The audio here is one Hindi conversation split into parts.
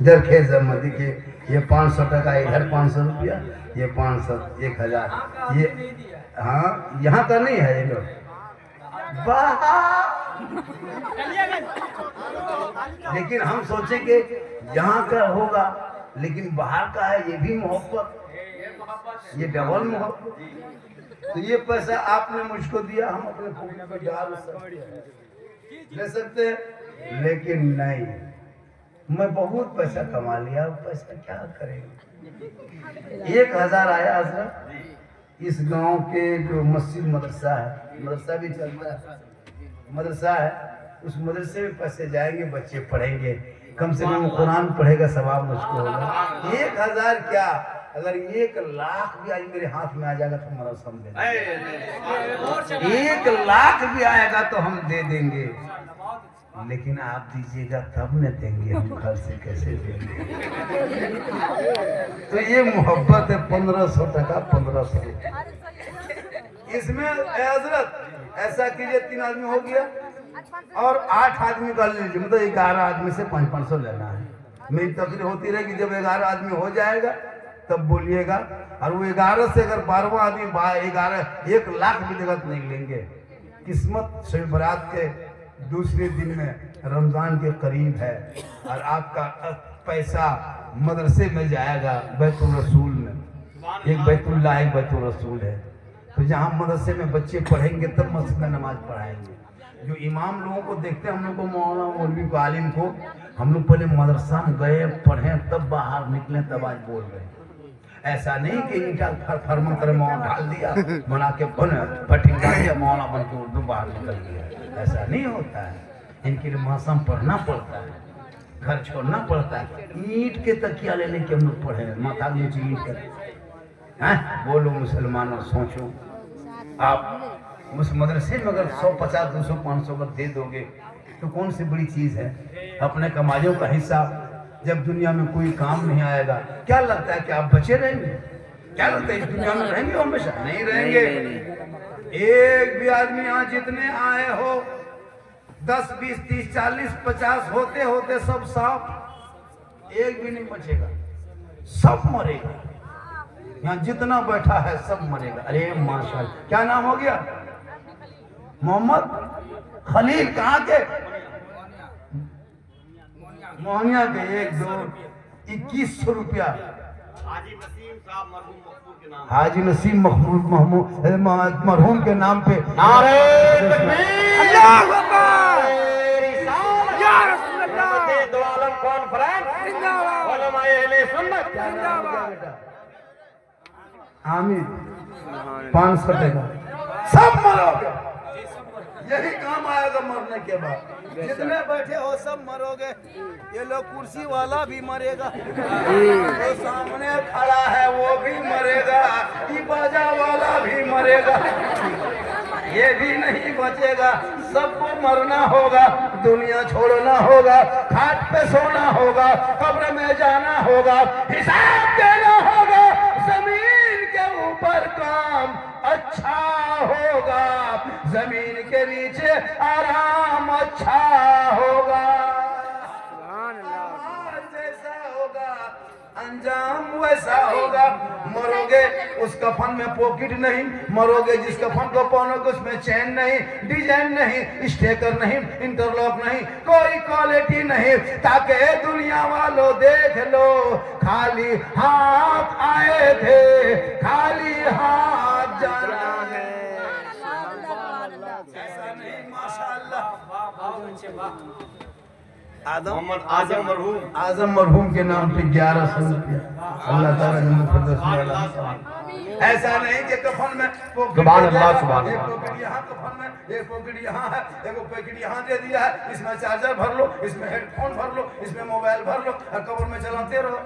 दरखेज जमा देखिए, ये 500 टका, इधर 500 रुपया, ये 500, 1000, ये हाँ यहाँ का नहीं है ये लोग। लेकिन हम सोचे कि यहाँ का होगा, लेकिन बाहर का है, ये भी मोहब्बत, ये डबल मोहब्बत। तो ये पैसा आपने मुझको दिया, हम अपने पॉकेट में डाल ले सकते हैं, लेकिन नहीं, मैं बहुत पैसा कमा लिया, पैसा क्या करेंगे। 1000 आया हजरत, इस गांव के जो मस्जिद मदरसा है, मदरसा भी चलता है, मदरसा है, उस मदरसे में पैसे जाएंगे, बच्चे पढ़ेंगे, कम से कम कुरान पढ़ेगा, सवाब मुझको होगा। 1000 क्या, अगर 1 लाख भी आज मेरे हाथ में आ जाएगा तो मदरसा हम दे देंगे। 1 लाख भी आएगा तो हम दे देंगे, लेकिन आप दीजिएगा तब न देंगे, हम घर से कैसे देंगे। तो ये मोहब्बत है। 1500 टका, 1500। इसमें हजरत ऐसा कीजिए, 3 आदमी हो गया और 8 आदमी कर लीजिए, मतलब 11 आदमी से 500 लेना है। मेरी तकरीर होती रहेगी, जब 11 आदमी हो जाएगा तब बोलिएगा। और वो 11 से अगर 12वां आदमी 11 1 लाख भी देगा तो नहीं लेंगे। किस्मत शब बरात के दूसरे दिन में रमजान के करीब है और आपका पैसा मदरसे में जाएगा, बैतुल रसूल में। एक बैतुल्लाह, एक बैतुल रसूल है। तो जहाँ मदरसे में बच्चे पढ़ेंगे तब मस्जिद में नमाज पढ़ाएंगे। जो इमाम लोगों को देखते हैं, हम लोग को, मौलाना मौलवी को, आलिम को, हम लोग पहले मदरसा में गए, पढ़े, तब बाहर निकले, तब आज बोल रहे हैं। ऐसा नहीं कि ईंटा फरमा कर मौला डाल दिया, बना के भटिंगा दिया, मौला बन के उर्दू बाहर निकल गया। ऐसा नहीं होता है। इनके लिए मौसम पढ़ना पड़ता है, घर छोड़ना पड़ता है। ईंट के तकिया लेने के हम लोग पढ़े, माथा नीचे ईंट के। बोलो मुसलमानों, सोचो, आप उस मदरसे में अगर 100, 50, 200, 500 का दे दोगे तो कौन सी बड़ी चीज है। अपने कमाइयों का हिस्सा जब दुनिया में कोई काम नहीं आएगा, क्या लगता है कि आप बचे रहेंगे? क्या लगता है इस दुनिया में रहेंगे हमेशा? नहीं रहेंगे। एक भी आदमी यहाँ जितने आए हो, 10, 20, 30, 40, 50 होते होते सब सांप, एक भी नहीं बचेगा, सब मरेगा। यहाँ जितना बैठा है सब मरेगा। अरे माशाल्लाह, क्या नाम हो गया? मोहम्मद खलील। कहाँ के? मोहनिया के। 1, 2, 2100 रुपया हाजी नसीम महमूद मरहूम के नाम पे। नारे आमीन। 500 टका, सब मरोगे। यही काम आएगा मरने के बाद। जितने बैठे हो सब मरोगे। ये लोग कुर्सी वाला भी मरेगा, जो सामने खड़ा है वो भी मरेगा, ये बाजा वाला भी मरेगा, ये भी नहीं बचेगा। सबको मरना होगा, दुनिया छोड़ना होगा, खाट पे सोना होगा, कब्र में जाना होगा, हिसाब देना होगा। जमीन के ऊपर काम अच्छा होगा, जमीन के नीचे आराम अच्छा होगा। जैसा होगा अंजाम वैसा होगा। मरोगे उस कफन में पॉकेट नहीं, मरोगे जिस कफन को पहनोगे उसमें चैन नहीं, डिजाइन नहीं, स्टेकर नहीं, इंटरलॉक नहीं, कोई क्वालिटी नहीं, ताकि दुनिया वालों देख लो खाली हाथ आए थे, खाली हाथ जाना है। ऐसा नहीं, माशाअल्लाह। आजम मरहूम के नाम पे 1100 रुपया। अल्लाह ताला ऐसा नहीं कि कफन में पॉकेट यहाँ, कफन में एक पॉकेट यहाँ है, एक पॉकेट यहाँ दे दिया है, इसमें चार्जर भर लो, इसमें हेडफोन भर लो, इसमें मोबाइल भर लो और कब्र में चलाते रहो।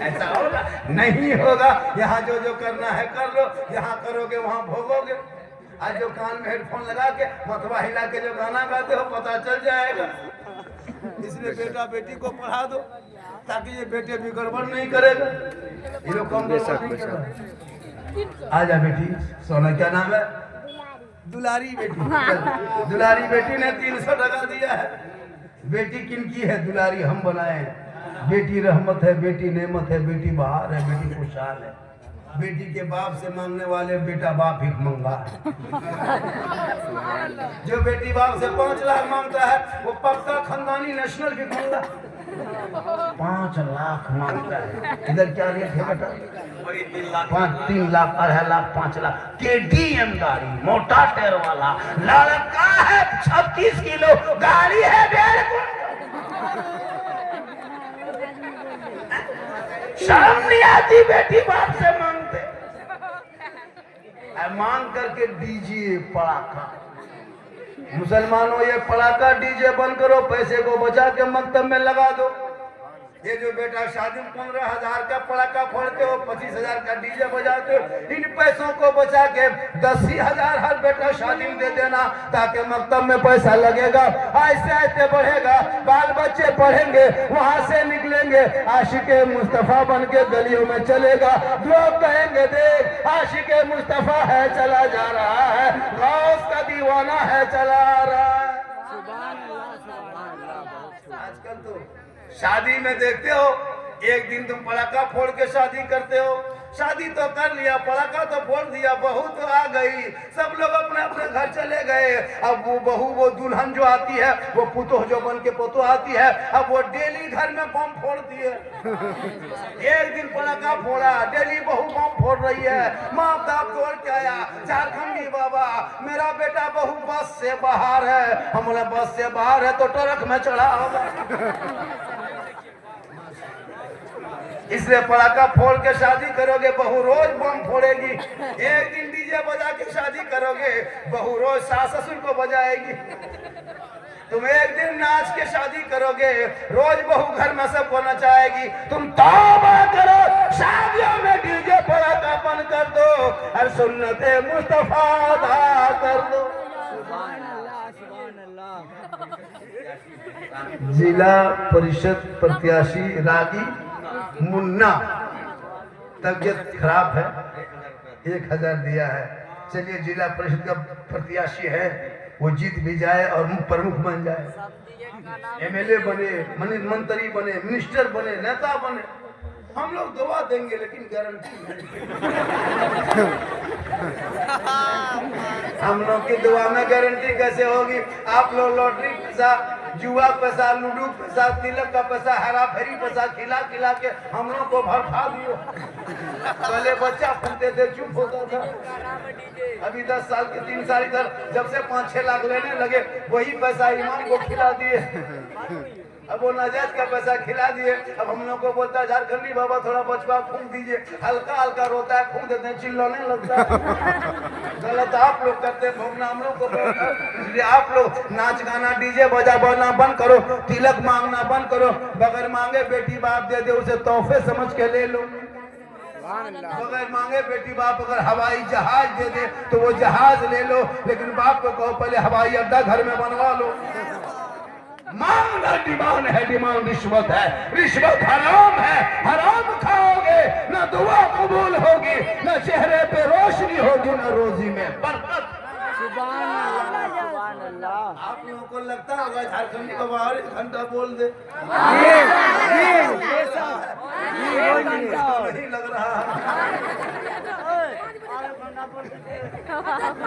ऐसा होगा? नहीं होगा। यहाँ जो जो करना है कर लो, यहाँ करोगे वहाँ भोगोगे। आज जो कान में हेडफोन लगा के मथवा हिला के जो गाना गाते हो पता चल जाएगा। इसलिए बेटा बेटी को पढ़ा दो ताकि ये बेटे भी गड़बड़ नहीं करेगा। ये लोग कम नहीं करेगा। आजा बेटी, सोना क्या नाम है? दुलारी बेटी। दुलारी बेटी ने 300 टका दिया है। बेटी किनकी है दुलारी हम बनाए, बेटी रहमत है, बेटी नेमत है, बेटी बहार है, बेटी खुशहाल है। बेटी के बाप से मांगने वाले बेटा बाप ही मंगा है। जो बेटी बाप से 5 लाख मांगता है वो पक्का खानदानी नेशनल भी मांगता है। 5 लाख मांगता है। इधर क्या रेट है बेटा? 3 लाख, 2.5 लाख, 5 लाख। केटीएम गाड़ी, मोटा टायर वाला लड़का है, 36 किलो गाड़ी है, 1.5 शर्म नहीं आती बेटी बाप से मांगते। मांग करके डीजे पड़ाका। मुसलमानों ये पड़ाका डीजे बंद करो, पैसे को बचा के मकतब में लगा दो। ये जो बेटा शादी में 15,000 का पड़ाका फोड़ते हो, 25,000 का डीजे बजाते हो, इन पैसों को बचा के 10,000 हर बेटा शादी में दे देना, ताकि मकतब में पैसा लगेगा, ऐसे ऐसे बढ़ेगा, बाल बच्चे पढ़ेंगे, वहां से निकलेंगे, आशिके मुस्तफा बन के गलियों में चलेगा, लोग कहेंगे देख आशिके मुस्तफा है चला जा रहा है, गौस का दीवाना है चला आ रहा है। आजकल तो शादी में देखते हो, एक दिन तुम पड़ाका फोड़ के शादी करते हो, शादी तो कर लिया, पड़ाका तो फोड़ दिया, बहू तो आ गई, सब लोग अपने अपने घर चले गए। अब वो बहू, वो दुल्हन जो आती है, वो पुतोह जो बन के पुतोह आती है, अब वो डेली घर में बम फोड़ती है। एक दिन पड़ाका फोड़ा, डेली बहू बम फोड़ रही है। माँ बाप तोड़ के आया, झारखंडी बाबा मेरा बेटा बहू बस से बाहर है। हम बोले बस से बाहर है तो ट्रक में चढ़ा होगा। इसलिए पड़ाका फोड़ के शादी करोगे, बहू रोज बम फोड़ेगी। एक दिन डीजे बजा के शादी करोगे, बहू रोज सास ससुर को बजाएगी। तुम एक दिन नाच के शादी करोगे, रोज बहू घर में सबको नचाएगी। तुम तौबा करो, शादियों में डीजे पड़ाका बंद कर दो और सुन्नते मुस्तफा अदा कर दो। जिला परिषद प्रत्याशी रागी मुन्ना, तबियत खराब है, 1,000 दिया है। चलिए जिला परिषद का प्रत्याशी है, वो जीत भी जाए और प्रमुख बन जाए, एमएलए बने, मंत्री बने, मिनिस्टर बने, नेता बने। हम लोग दुआ देंगे लेकिन गारंटी नहीं। हम लोग की दुआ में गारंटी कैसे होगी? आप लोग लॉटरी पैसा, जुआ पैसा, लूडो पैसा, तिलक का पैसा, हरा फेरी पैसा खिला खिला के हम लोग को भरखा दियो। पहले बच्चा फूलते थे, चुप होता था। अभी 10 साल के 3 साल इधर, जब से 5-6 लाख लेने लगे, वही पैसा इमाम को खिला दिए। अब वो नाजायज का पैसा खिला दिए। अब हम लोग को बोलता है झारखंडी बाबा थोड़ा बचवा फूंक दीजिए, हल्का हल्का रोता है, फूंक देते हैं, चिल्लाने लगता है। गलत आप लोग करते हैं, फूंकना हम लोग को बोलता है। इसलिए आप लोग नाच गाना डीजे बजाना बंद करो, तिलक मांगना बंद करो। बगैर मांगे बेटी बाप दे दे, उसे तोहफे समझ के ले लो। बगैर मांगे बेटी बाप अगर हवाई जहाज दे दे तो वो जहाज ले लो, लेकिन बाप को कहो पहले हवाई अड्डा घर में बनवा लो। मांगना डिमांड है, डिमांड रिश्वत है, रिश्वत हराम है, हराम खाओगे न दुआ कबूल होगी, न चेहरे पे रोशनी होगी, न रोजी में बरकत। आप लोगों को लगता होगा झारखंडी का बाहर 1 घंटा बोल दे, नहीं लग रहा।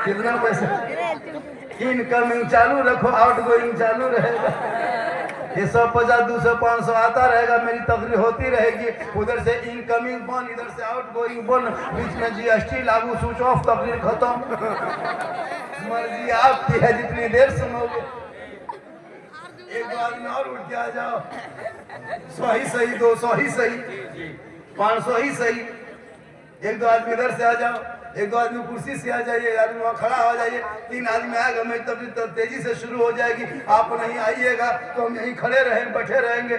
कितना पैसा? इनकमिंग चालू रखो, आउटगोइंग चालू रहेगा। ये 150, 200, 500 आता रहेगा, मेरी तकरीर होती रहेगी। उधर से इनकमिंग बन, इधर से आउटगोइंग बन, बीच में जीएसटी लागू, स्विच ऑफ, तकरीर खत्म। मर्जी आपकी है, जितनी देर सुनोगे। एक दो आदमी और उठ के आ जाओ, 100 ही सही, 200 ही सही, 500 ही सही। एक दो आदमी इधर से आ जाओ, एक दो आदमी कुर्सी से आ जाइए, आदमी वहाँ खड़ा हो जाइए, 3 आदमी आएगा, मैं तब तेजी से शुरू हो जाएगी। आप नहीं आइएगा तो हम यहीं खड़े रहेंगे, बैठे रहेंगे।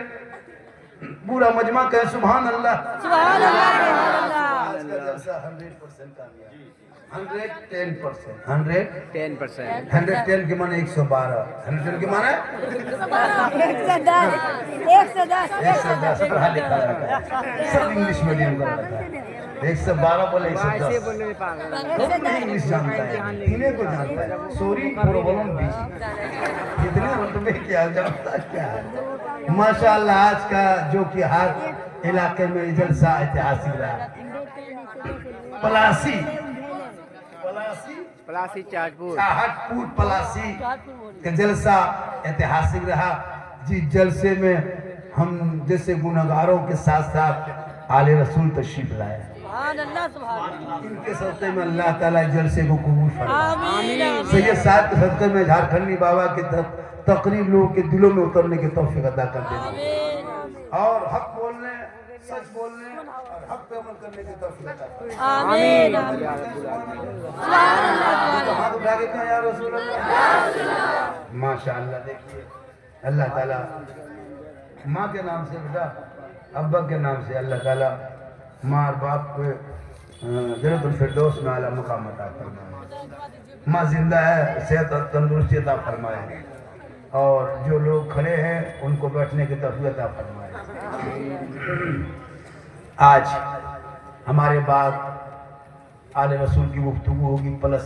पूरा मजमा कहे सुभान अल्लाह, सुभान अल्लाह। आज का जलसा 100% कामयाब, 110%, 110%, 110 के माने 112, 110 के माने 110 पढ़ा लिखा रहता है, सब इंग्लिश मीडियम का रहता है। 112 बोले 110 खूब इंग्लिश जानता है, तीनों को जानता है। सॉरी प्रॉब्लम भी कितने रुतबे क्या जानता क्या। माशाल्लाह आज का जो कि हर इलाके में जलसा ऐतिहासिक रहा। पलासी चाटपुर पलासी का जलसा ऐतिहासिक रहा। जिस जलसे में हम जैसे गुनहगारों के साथ साथ आले रसूल तशरीफ लाए, इनके सदक़े में अल्लाह ताला जलसे को कबूल फरमाए। सैयद साहब के सदक़े में झारखंडी बाबा की तकरीर लोगों के दिलों में उतरने की तौफीक अता कर दे और हक बोलने, सच बोलने और हक पे अमल करने की तौफीक अता कर। आमीन। हाथ उठा के कहा या रसूल अल्लाह। माशाअल्लाह देखिए अल्लाह ताला माँ के नाम से बेटा, अब्बा के नाम से अल्लाह ताला माँ और बाप को जन्नतुल फिरदौस में आला मुकाम अता फरमाए। माँ जिंदा है, सेहत और तंदुरुस्ती अता फरमाए और जो लोग खड़े हैं उनको बैठने की तौफीक अता फरमाए। आज हमारे बाद आले रसूल की गुफ्तगू होगी प्लस